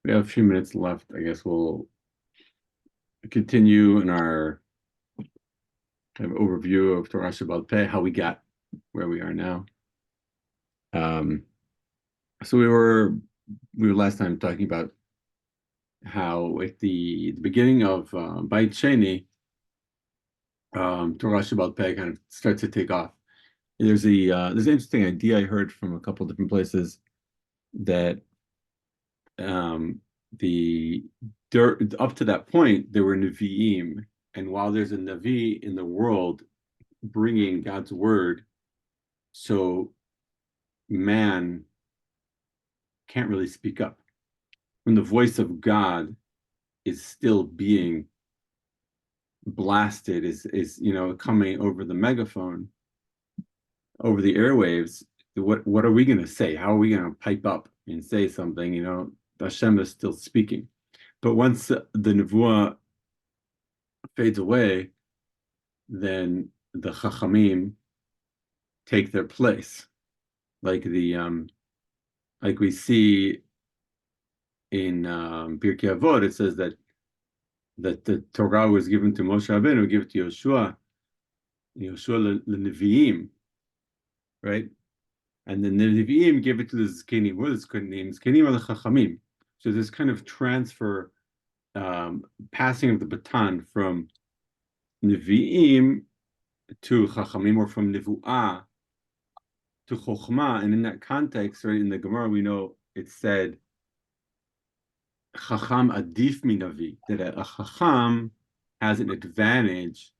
We have a few minutes left. I guess we'll continue in our kind of overview of Torah Shabbat Peh, how we got where we are now. Um, so we were last time talking about how at the beginning of Beit Sheni, Torah Shabbat Peh kind of starts to take off. There's an interesting idea I heard from a couple different places that um, the up to that point there were Nevi'im, and while there's a Navi in the world bringing God's word, so man can't really speak up. When the voice of God is still being blasted, is coming over the megaphone, over the airwaves, what are we going to say? How are we going to pipe up and say something? Hashem is still speaking. But once the nevuah fades away, then the chachamim take their place, like we see in Pirkei Avot. It says that the Torah was given to Moshe Rabbeinu, given to Yoshua the right? And then the Nevi'im gave it to the Zkenim. What is Zkenim? Zkenim are the Chachamim. So this kind of transfer, passing of the baton from Nevi'im to Chachamim, or from Nevu'ah to Chokhmah. And in that context, right, in the Gemara, we know it said, Chacham adif minavi, that a Chacham has an advantage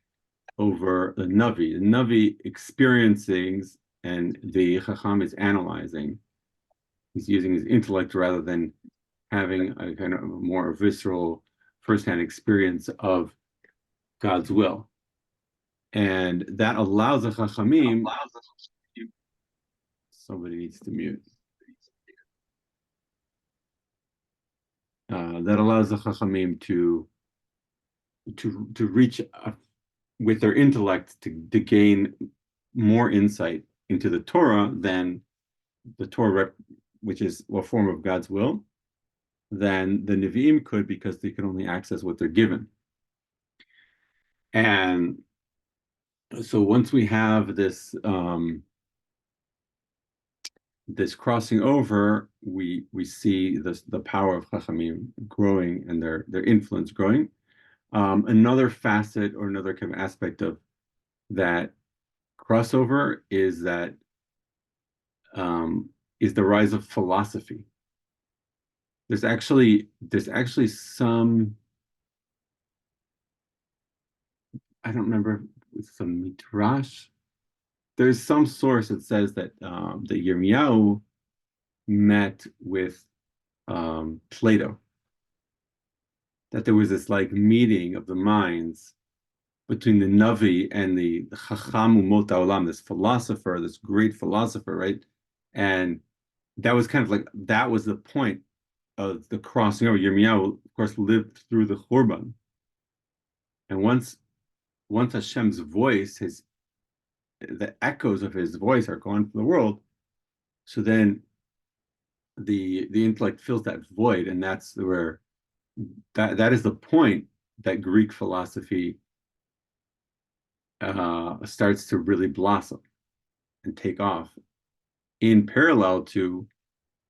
over the Navi. The Navi experiencing, and the Chacham is analyzing. He's using his intellect rather than having a kind of a more visceral, firsthand experience of God's will. And that allows the Chachamim, somebody needs to mute. That allows the Chachamim to reach with their intellect to gain more insight into the Torah than the Torah, which is a form of God's will, than the Nevi'im could, because they could only access what they're given. And so once we have this this crossing over, we see the power of Chachamim growing and their influence growing. Another facet, or another kind of aspect of that crossover, is that is the rise of philosophy. There's actually some, I don't remember, some midrash. There's some source that says that Yirmiyahu met with Plato. That there was this like meeting of the minds between the Navi and the Chacham Umot Haolam, this philosopher, this great philosopher, right? And that was kind of like, that was the point of the crossing over. Yirmiyahu, of course, lived through the Churban. And once Hashem's voice, the echoes of his voice are gone from the world, so then the intellect fills that void, and that's where that is the point that Greek philosophy starts to really blossom and take off, in parallel to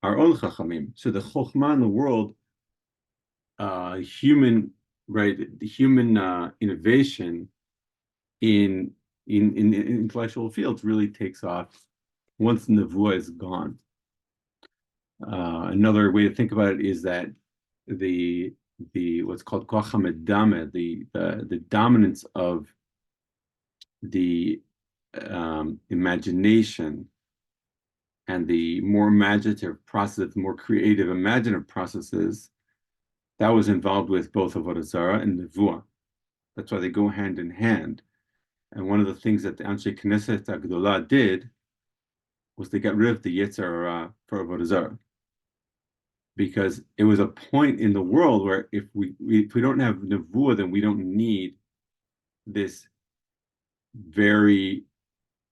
our own chachamim. So the chokhmah in the world, human, right, the human innovation in intellectual fields really takes off once the nevuah is gone. Another way to think about it is that the what's called koach hamedame, the dominance of the imagination, and the more imaginative process, more creative, imaginative processes, that was involved with both Avodah Zarah and Nevuah. That's why they go hand in hand. And one of the things that the Anshe Knesset Agdolah did was they got rid of the Yetzer Hara for Avodah Zarah. Because it was a point in the world where if we don't have Nevuah, then we don't need this very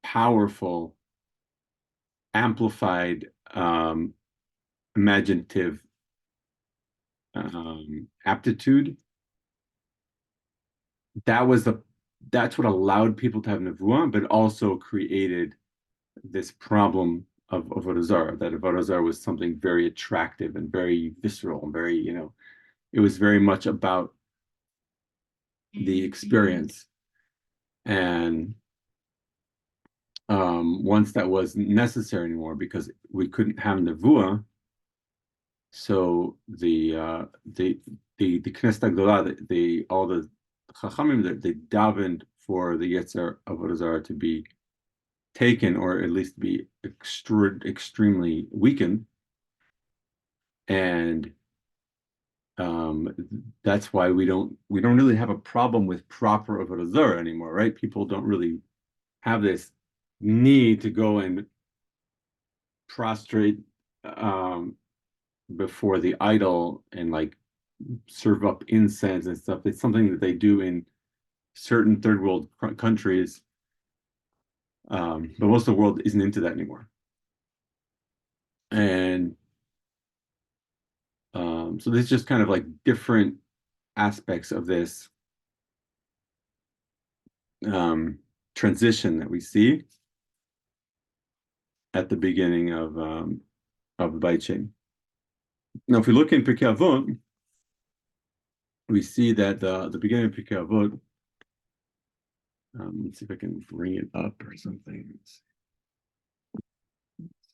powerful, amplified, imaginative aptitude. That was the that's what allowed people to have nevuah, but also created this problem of avodah zarah, that avodah zarah was something very attractive and very visceral and very, it was very much about the experience. And once that wasn't necessary anymore because we couldn't have nevuah, so the Knesset Agdolah, all the Chachamim, they davened for the Yetzer Avodah Zarah to be taken, or at least be extremely weakened. And that's why we don't really have a problem with proper Avodah Zarah anymore, right? People don't really have this need to go and prostrate before the idol and like serve up incense and stuff. It's something that they do in certain third world countries, but most of the world isn't into that anymore. And so there's just kind of like different aspects of this transition that we see at the beginning of the Beit Shein. Now, if we look in Pirkei Avot, we see that the beginning of Pirkei Avot. Let's see if I can bring it up or something.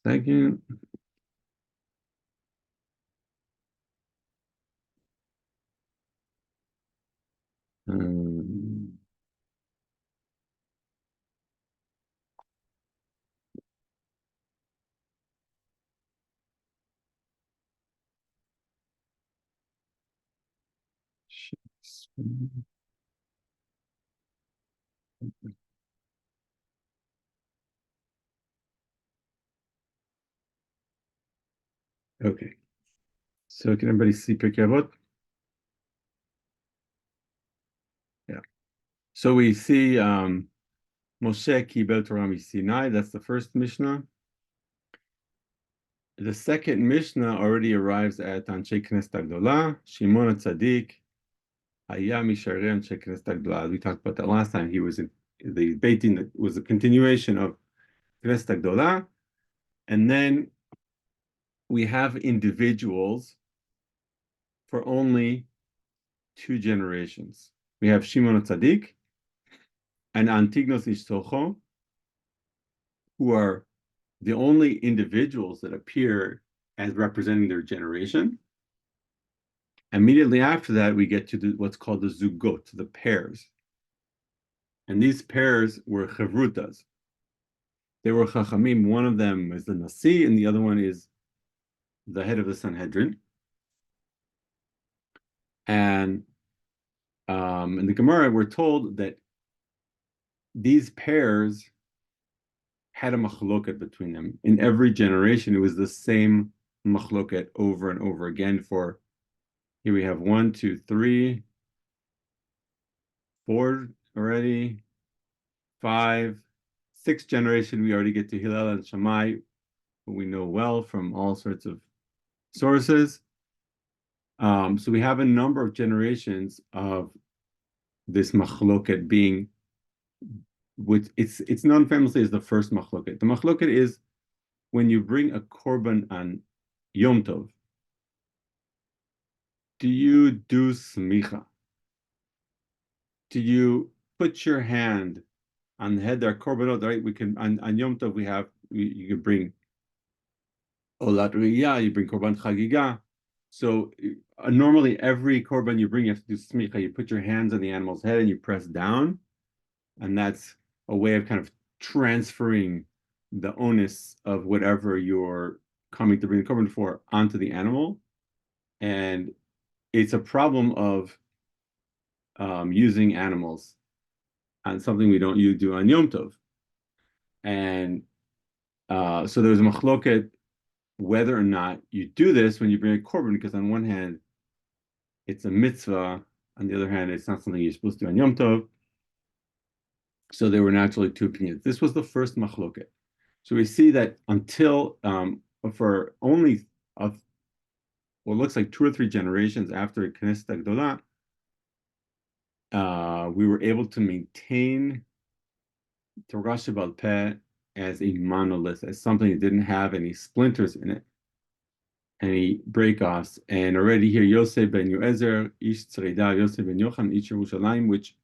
Second. Okay. So can everybody see Pirkei Avot? Yeah. So we see Moshe Kibel Torah Sinai. That's the first Mishnah. The second Mishnah already arrives at Anshe Knesset Agdolah, Shimon HaTzadik, Haya Misharei Anshe Knesset Agdolah. We talked about that last time. He was in the Beit Din that was a continuation of Knesset Agdolah. And then we have individuals for only 2 generations. We have Shimon HaTzadik and Antignos Ishtocho, who are the only individuals that appear as representing their generation. Immediately after that, we get to what's called the zugot, the pairs. And these pairs were chavrutas. They were chachamim. One of them is the Nasi, and the other one is the head of the Sanhedrin. And in the Gemara, we're told that these pairs had a machloket between them. In every generation, it was the same machloket over and over again. For here we have 1, 2, 3, 4 already, 5, 6 generation. We already get to Hillel and Shammai, who we know well from all sorts of sources. So we have a number of generations of this machloket being, which it's known famously as the first machloket. The machloket is when you bring a korban on Yom Tov, do you do smicha? Do you put your hand on the head? There are korbanot, right? We can on Yom Tov you can bring olat riyah, you bring korban chagiga. So normally every korban you bring, you have to do smicha. You put your hands on the animal's head and you press down, and that's a way of kind of transferring the onus of whatever you're coming to bring the korban for onto the animal. And it's a problem of using animals on something we don't do on Yom Tov. And so there's a machloket whether or not you do this when you bring a korban, because on one hand, it's a mitzvah. On the other hand, it's not something you're supposed to do on Yom Tov. So there were naturally 2 opinions. This was the first machloket. So we see that until for only what looks like 2 or 3 generations after Knesset Agdola, we were able to maintain Torah Sheba'al Peh as a monolith, as something that didn't have any splinters in it, any break-offs. And already here, Yosef ben Yoezer, Ish Tzreda, Yosef ben Yochanan, Ish Yerushalayim, which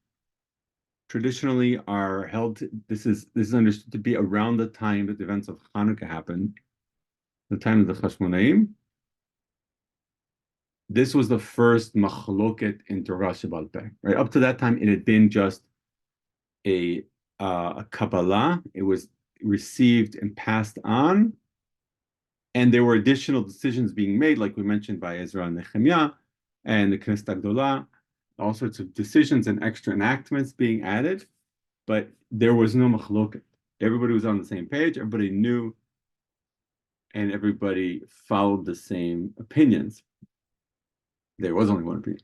traditionally are held. This is understood to be around the time that the events of Hanukkah happened, the time of the Chashmonaim. This was the first machloket in Torah Sheba'al Peh. Right up to that time, it had been just a Kabbalah. It was received and passed on, and there were additional decisions being made, like we mentioned by Ezra and Nehemiah and the Knesset Agdola, all sorts of decisions and extra enactments being added, but there was no machloket. Everybody was on the same page. Everybody knew, and everybody followed the same opinions. There was only one opinion,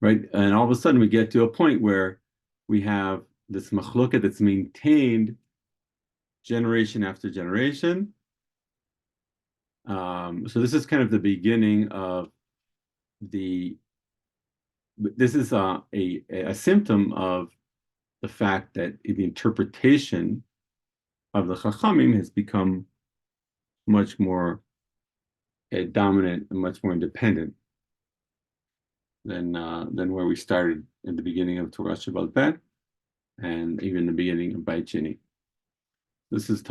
right? And all of a sudden, we get to a point where we have this machloket that's maintained generation after generation. So this is kind of the beginning of this is a symptom of the fact that the interpretation of the Chachamim has become much more dominant and much more independent than where we started in the beginning of Torah Sheba'al Peh and even the beginning of Beit Sheni. This is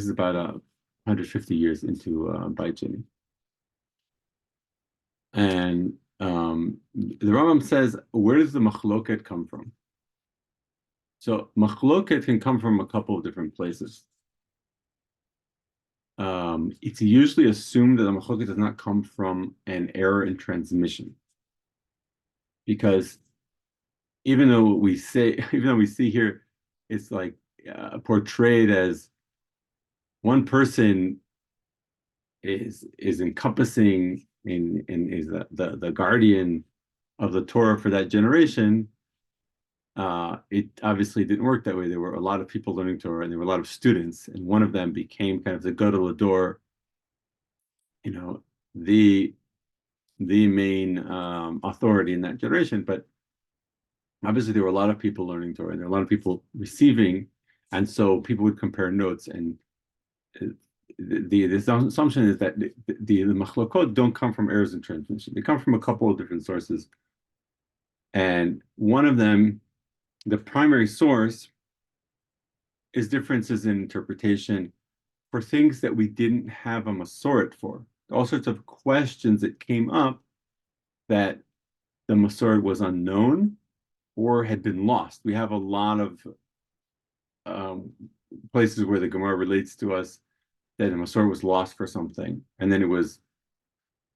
about 150 years into Beit Sheni. And the Rambam says, where does the machloket come from? So machloket can come from a couple of different places. It's usually assumed that the machloket does not come from an error in transmission, because even though we see here, it's like portrayed as one person is encompassing and is the guardian of the Torah for that generation. It obviously didn't work that way. There were a lot of people learning Torah, and there were a lot of students, and one of them became kind of the gadol hador, the main authority in that generation. But obviously, there were a lot of people learning Torah, and there were a lot of people receiving, and so people would compare notes. And the assumption is that the machlokot don't come from errors in transmission. They come from a couple of different sources, and one of them, the primary source, is differences in interpretation for things that we didn't have a masoret for. All sorts of questions that came up that the masoret was unknown or had been lost. We have a lot of places where the Gemara relates to us that the masoret was lost for something, and then it was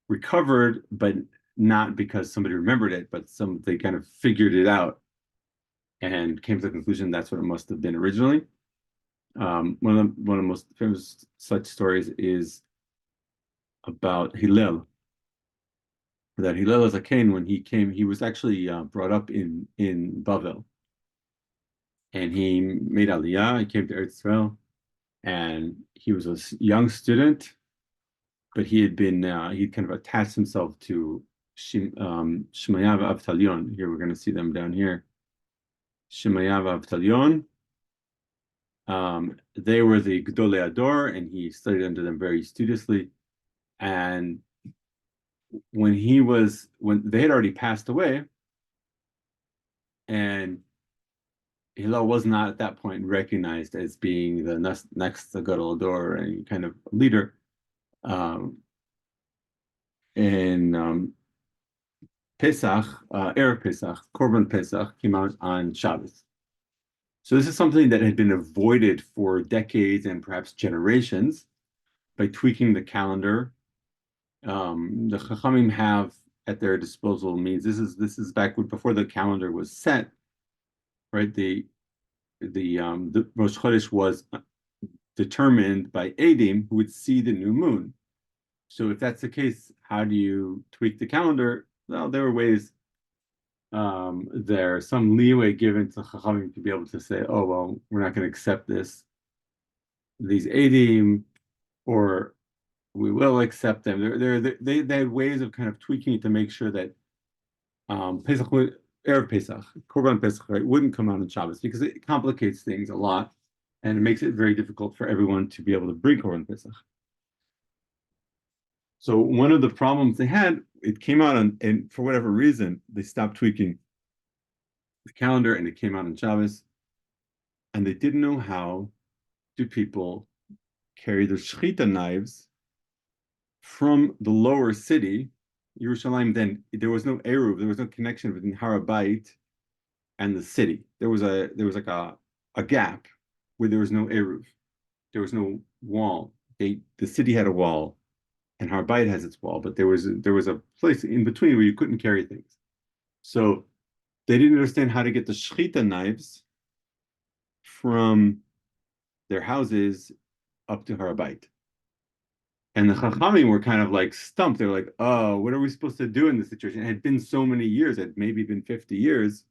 recovered, but not because somebody remembered it, but they kind of figured it out and came to the conclusion that's what it must have been originally. One of the most famous such stories is about Hillel. That Hillel as a Cain, when he came, he was actually brought up in Bavel, and he made Aliyah. He came to Eretz Israel, and he was a young student, but he'd kind of attached himself to Shemayav Avtalion. Here we're going to see them down here. Shemayav Avtalion. They were the Gedolei Ador, and he studied under them very studiously. And when they had already passed away, and Hillel was not at that point recognized as being the next Gadol Ador or any kind of leader. In Pesach, Erev Pesach, Korban Pesach came out on Shabbos. So this is something that had been avoided for decades and perhaps generations by tweaking the calendar. The Chachamim have at their disposal means. This is back before the calendar was set, right? The Rosh Chodesh was determined by Eidim, who would see the new moon. So if that's the case, how do you tweak the calendar? Well, there were ways. There's some leeway given to Chachamim to be able to say, oh, well, we're not going to accept these Eidim, or we will accept them. They had ways of kind of tweaking it to make sure that Pesach, Erev Pesach, Korban Pesach, right, wouldn't come out on Shabbos because it complicates things a lot and it makes it very difficult for everyone to be able to bring Korban Pesach. So one of the problems they had, it came out on, and for whatever reason, they stopped tweaking the calendar and it came out on Shabbos. And they didn't know how do people carry their shechita knives from the lower city, Yerushalayim. Then there was no eruv, there was no connection between Har HaBayit and the city. There was like a gap where there was no eruv, there was no wall. The city had a wall, and Har HaBayit has its wall, but there was a place in between where you couldn't carry things. So they didn't understand how to get the shechita knives from their houses up to Har HaBayit. And the Chachamim were kind of like stumped. They were like, oh, what are we supposed to do in this situation? It had been so many years, it had maybe been 50 years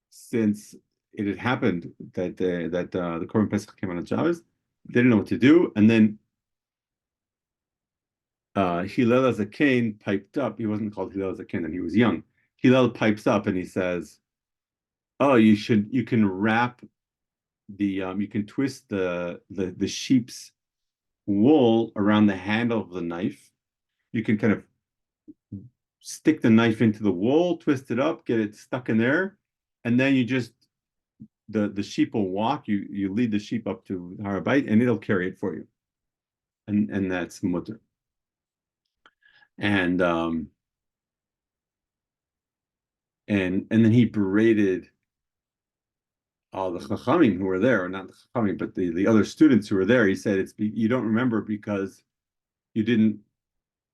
since it had happened that the Korban Pesach came out on Shabbos. They didn't know what to do. And then Hillel Zaken piped up. He wasn't called Hillel Zaken, and he was young. Hillel pipes up and he says, oh, you can wrap you can twist the sheep's wool around the handle of the knife. You can kind of stick the knife into the wool, twist it up, get it stuck in there, and then you just the sheep will walk. You lead the sheep up to Har HaBayit, and it'll carry it for you, and that's mutter. And then he berated all the Chachamim who were there, or not the Chachamim, but the other students who were there. He said, you don't remember because you didn't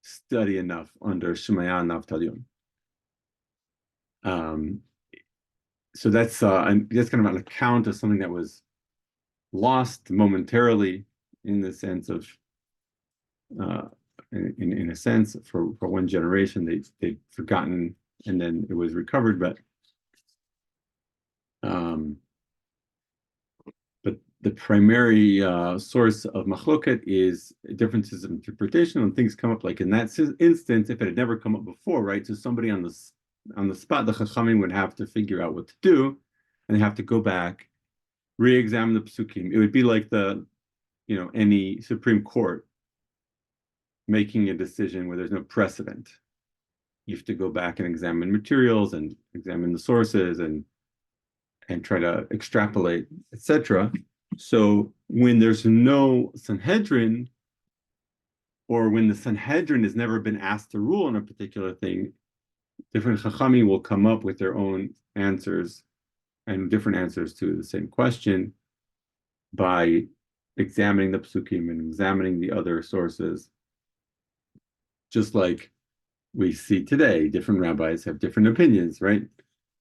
study enough under Shemaya and Avtalion. So that's kind of an account of something that was lost momentarily in the sense of, in a sense, for one generation they'd forgotten, and then it was recovered, but the primary source of machloket is differences of interpretation when things come up. Like in that instance, if it had never come up before, right? So somebody on the spot, the Chachamim would have to figure out what to do, and they have to go back, re-examine the psukim. It would be like any Supreme Court making a decision where there's no precedent. You have to go back and examine materials and examine the sources and try to extrapolate, etc. So when there's no Sanhedrin, or when the Sanhedrin has never been asked to rule on a particular thing, different Chachamim will come up with their own answers and different answers to the same question by examining the psukim and examining the other sources. Just like we see today, different rabbis have different opinions, right?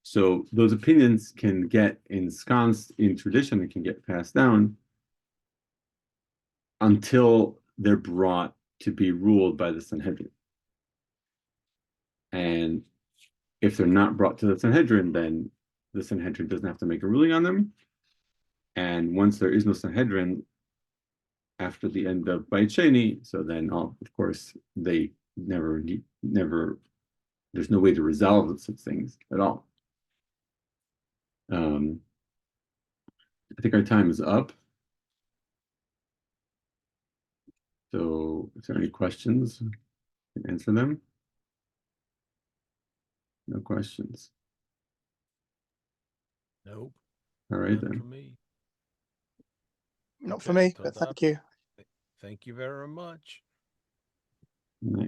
So those opinions can get ensconced in tradition and can get passed down until they're brought to be ruled by the Sanhedrin. And if they're not brought to the Sanhedrin, then the Sanhedrin doesn't have to make a ruling on them. And once there is no Sanhedrin after the end of Beit Sheni, so then, of course, they never, there's no way to resolve such things at all. I think our time is up. So is there any questions? I can answer them. No questions. Nope. All right, None then. for me. Not for me, so but that- thank you. Thank you very much. All right.